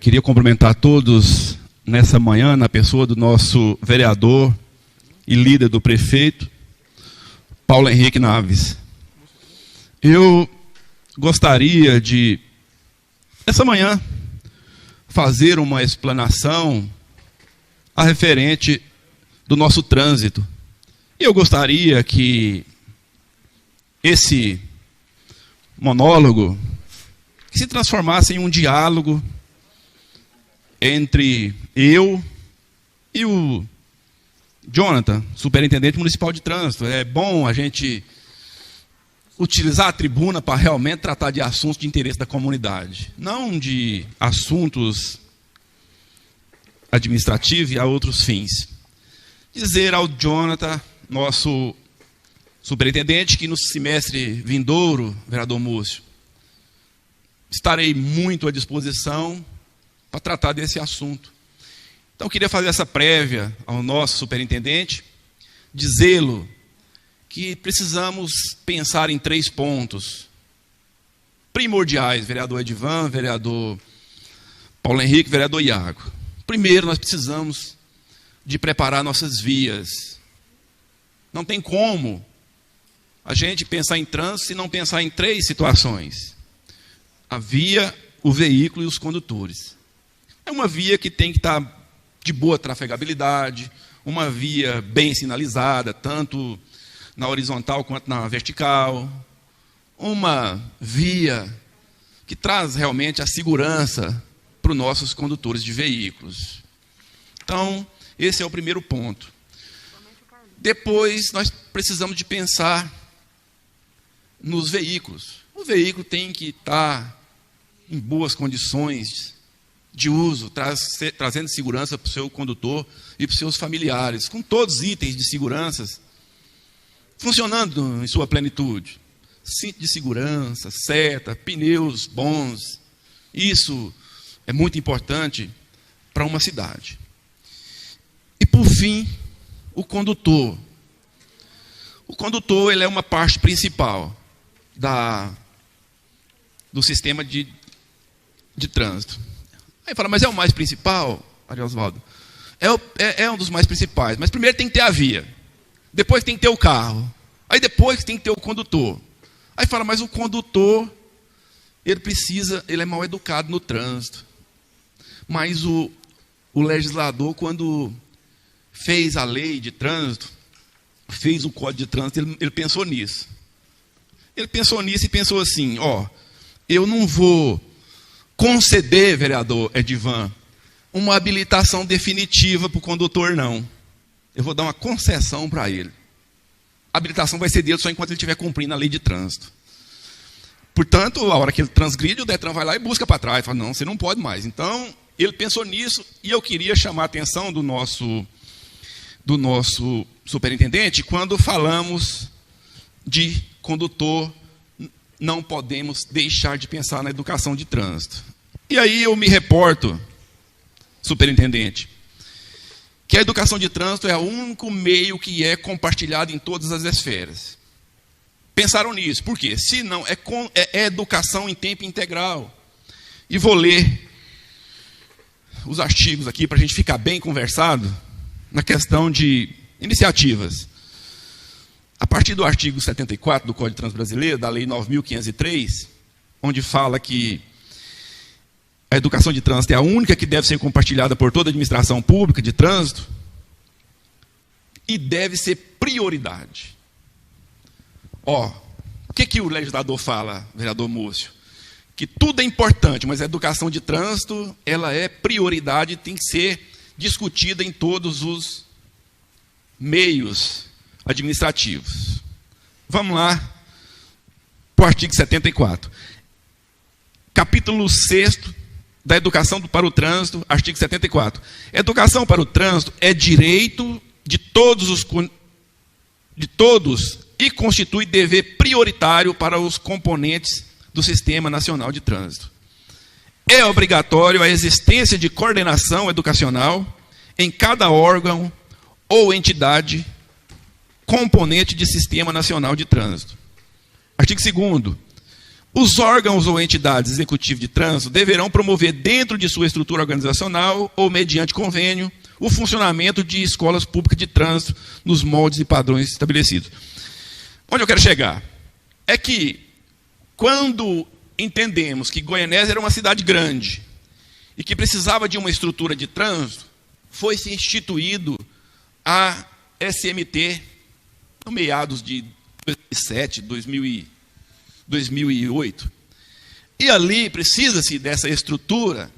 Queria cumprimentar todos nessa manhã, na pessoa do nosso vereador e líder do prefeito, Paulo Henrique Naves. Eu gostaria de, essa manhã, fazer uma explanação a referente do nosso trânsito. E eu gostaria que esse monólogo que se transformasse em um diálogo entre eu e o Jonathan, superintendente municipal de trânsito. É bom a gente utilizar a tribuna para realmente tratar de assuntos de interesse da comunidade, não de assuntos administrativos e a outros fins. Dizer ao Jonathan, nosso superintendente, que no semestre vindouro, vereador Múcio, estarei muito à disposição para tratar desse assunto. Então, eu queria fazer essa prévia ao nosso superintendente, dizê-lo que precisamos pensar em 3 pontos primordiais, vereador Edivan, vereador Paulo Henrique, vereador Iago. Primeiro, nós precisamos de preparar nossas vias. Não tem como a gente pensar em trânsito se não pensar em 3 situações: a via, o veículo e os condutores. É uma via que tem que estar de boa trafegabilidade, uma via bem sinalizada, tanto na horizontal quanto na vertical, uma via que traz realmente a segurança para os nossos condutores de veículos. Então, esse é o primeiro ponto. Depois, nós precisamos de pensar nos veículos. O veículo tem que estar em boas condições de uso, trazendo segurança para o seu condutor e para os seus familiares, com todos os itens de segurança funcionando em sua plenitude. Cinto de segurança, seta, pneus bons. Isso é muito importante para uma cidade. E, por fim, o condutor. O condutor, ele é uma parte principal do sistema de trânsito. Aí fala, mas é o mais principal, Maria Osvaldo? É um dos mais principais, mas primeiro tem que ter a via, depois tem que ter o carro, aí depois tem que ter o condutor. Aí fala, mas o condutor, ele é mal educado no trânsito. Mas o legislador, quando fez a lei de trânsito, fez o código de trânsito, ele pensou nisso. Ele pensou nisso e pensou assim, eu não vou conceder, vereador Edivan, uma habilitação definitiva para o condutor, não. Eu vou dar uma concessão para ele. A habilitação vai ser dele só enquanto ele estiver cumprindo a lei de trânsito. Portanto, a hora que ele transgride, o Detran vai lá e busca para trás. Fala, não, você não pode mais. Então, ele pensou nisso e eu queria chamar a atenção do nosso superintendente quando falamos de condutor. Não podemos deixar de pensar na educação de trânsito. E aí eu me reporto, superintendente, que a educação de trânsito é o único meio que é compartilhado em todas as esferas. Pensaram nisso, por quê? Se não, é educação em tempo integral. E vou ler os artigos aqui para a gente ficar bem conversado na questão de iniciativas. A partir do artigo 74 do Código de Trânsito Brasileiro, da Lei 9.503, onde fala que a educação de trânsito é a única que deve ser compartilhada por toda a administração pública de trânsito e deve ser prioridade. O que o legislador fala, vereador Múcio? Que tudo é importante, mas a educação de trânsito, ela é prioridade e tem que ser discutida em todos os meios administrativos. Vamos lá para o artigo 74. Capítulo 6º da Educação para o Trânsito, artigo 74. Educação para o trânsito é direito de todos e constitui dever prioritário para os componentes do Sistema Nacional de Trânsito. É obrigatório a existência de coordenação educacional em cada órgão ou entidade componente de Sistema Nacional de Trânsito. Artigo 2º. Os órgãos ou entidades executivas de trânsito deverão promover dentro de sua estrutura organizacional ou mediante convênio o funcionamento de escolas públicas de trânsito nos moldes e padrões estabelecidos. Onde eu quero chegar é que, quando entendemos que Goianésia era uma cidade grande e que precisava de uma estrutura de trânsito, foi-se instituído a SMT no meados de 2007, 2008. E ali precisa-se dessa estrutura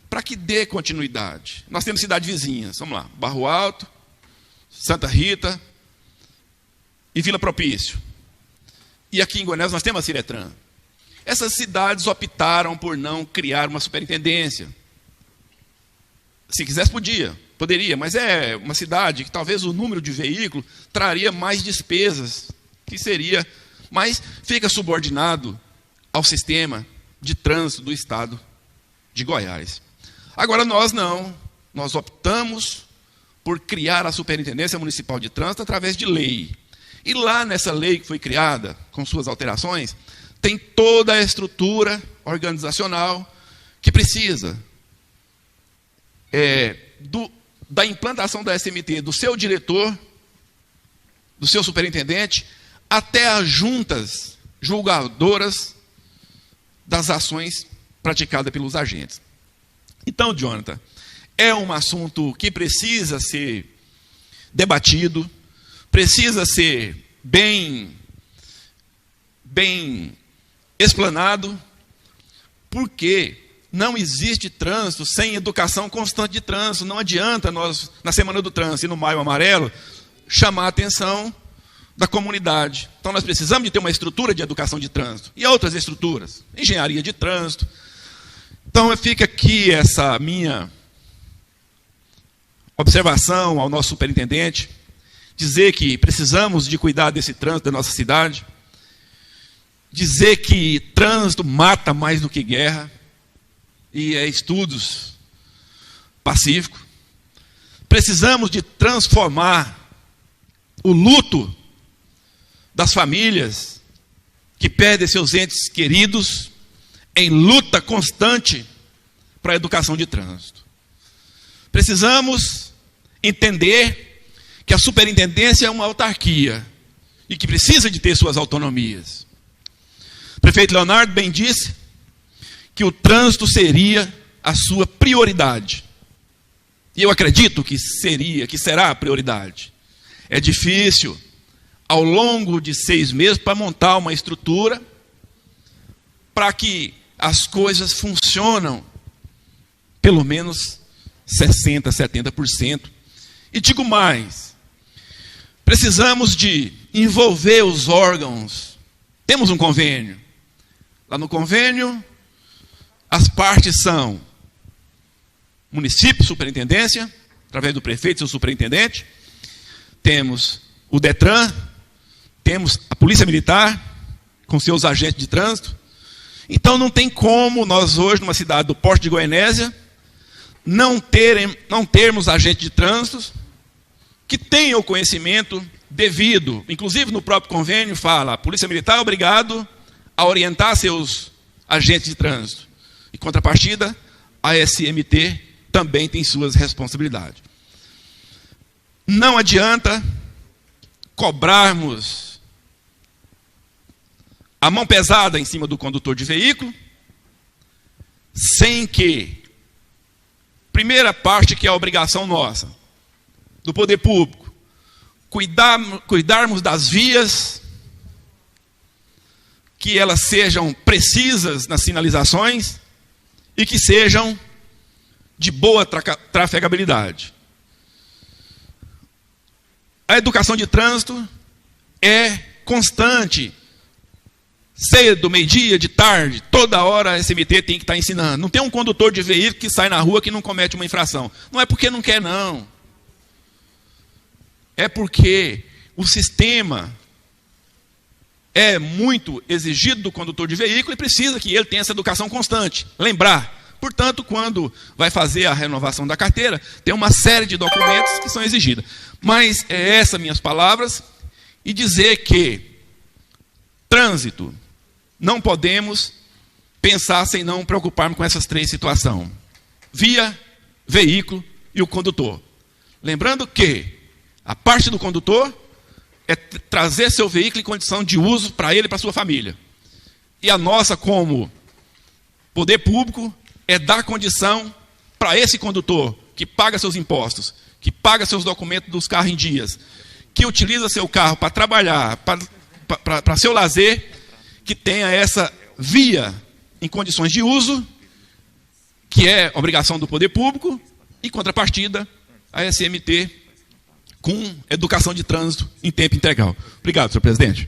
para que dê continuidade. Nós temos cidades vizinhas, vamos lá, Barro Alto, Santa Rita e Vila Propício. E aqui em Goianésia nós temos a Ciretran. Essas cidades optaram por não criar uma superintendência. Se quisesse, poderia, mas é uma cidade que talvez o número de veículos traria mais despesas, que seria, mas fica subordinado ao sistema de trânsito do estado de Goiás. Agora nós não, nós optamos por criar a Superintendência Municipal de Trânsito através de lei. E lá nessa lei que foi criada, com suas alterações, tem toda a estrutura organizacional que precisa da implantação da SMT, do seu diretor, do seu superintendente, até as juntas julgadoras das ações praticadas pelos agentes. Então, Jonathan, é um assunto que precisa ser debatido, precisa ser bem explanado, porque não existe trânsito sem educação constante de trânsito. Não adianta nós, na Semana do Trânsito e no Maio Amarelo, chamar a atenção da comunidade. Então nós precisamos de ter uma estrutura de educação de trânsito. E outras estruturas, engenharia de trânsito. Então fica aqui essa minha observação ao nosso superintendente, dizer que precisamos de cuidar desse trânsito da nossa cidade, dizer que trânsito mata mais do que guerra, e é estudos pacíficos. Precisamos de transformar o luto das famílias que perdem seus entes queridos em luta constante para a educação de trânsito. Precisamos entender que a superintendência é uma autarquia e que precisa de ter suas autonomias. O prefeito Leonardo bem disse que o trânsito seria a sua prioridade. E eu acredito que será a prioridade. É difícil, ao longo de 6 meses, para montar uma estrutura para que as coisas funcionem, pelo menos 60%, 70%. E digo mais, precisamos de envolver os órgãos. Temos um convênio. Lá no convênio, as partes são município, superintendência, através do prefeito e seu superintendente. Temos o Detran, temos a Polícia Militar, com seus agentes de trânsito. Então não tem como nós hoje, numa cidade do porte de Goianésia, não termos agentes de trânsito que tenham o conhecimento devido. Inclusive no próprio convênio fala, a Polícia Militar é obrigado a orientar seus agentes de trânsito. Em contrapartida, a SMT também tem suas responsabilidades. Não adianta cobrarmos a mão pesada em cima do condutor de veículo, sem que, primeira parte que é a obrigação nossa, do poder público, cuidarmos das vias, que elas sejam precisas nas sinalizações e que sejam de boa trafegabilidade. A educação de trânsito é constante, cedo, meio-dia, de tarde, toda hora a SMT tem que estar ensinando. Não tem um condutor de veículo que sai na rua que não comete uma infração. Não é porque não quer, não. É porque o sistema é muito exigido do condutor de veículo e precisa que ele tenha essa educação constante. Lembrar. Portanto, quando vai fazer a renovação da carteira, tem uma série de documentos que são exigidos. Mas é essas minhas palavras, e dizer que trânsito não podemos pensar sem não preocuparmos com essas três situações: via, veículo e o condutor. Lembrando que a parte do condutor é trazer seu veículo em condição de uso para ele e para sua família. E a nossa, como poder público, é dar condição para esse condutor que paga seus impostos, que paga seus documentos dos carros em dias, que utiliza seu carro para trabalhar, para seu lazer, que tenha essa via em condições de uso, que é obrigação do poder público, e contrapartida, a SMT com educação de trânsito em tempo integral. Obrigado, senhor presidente.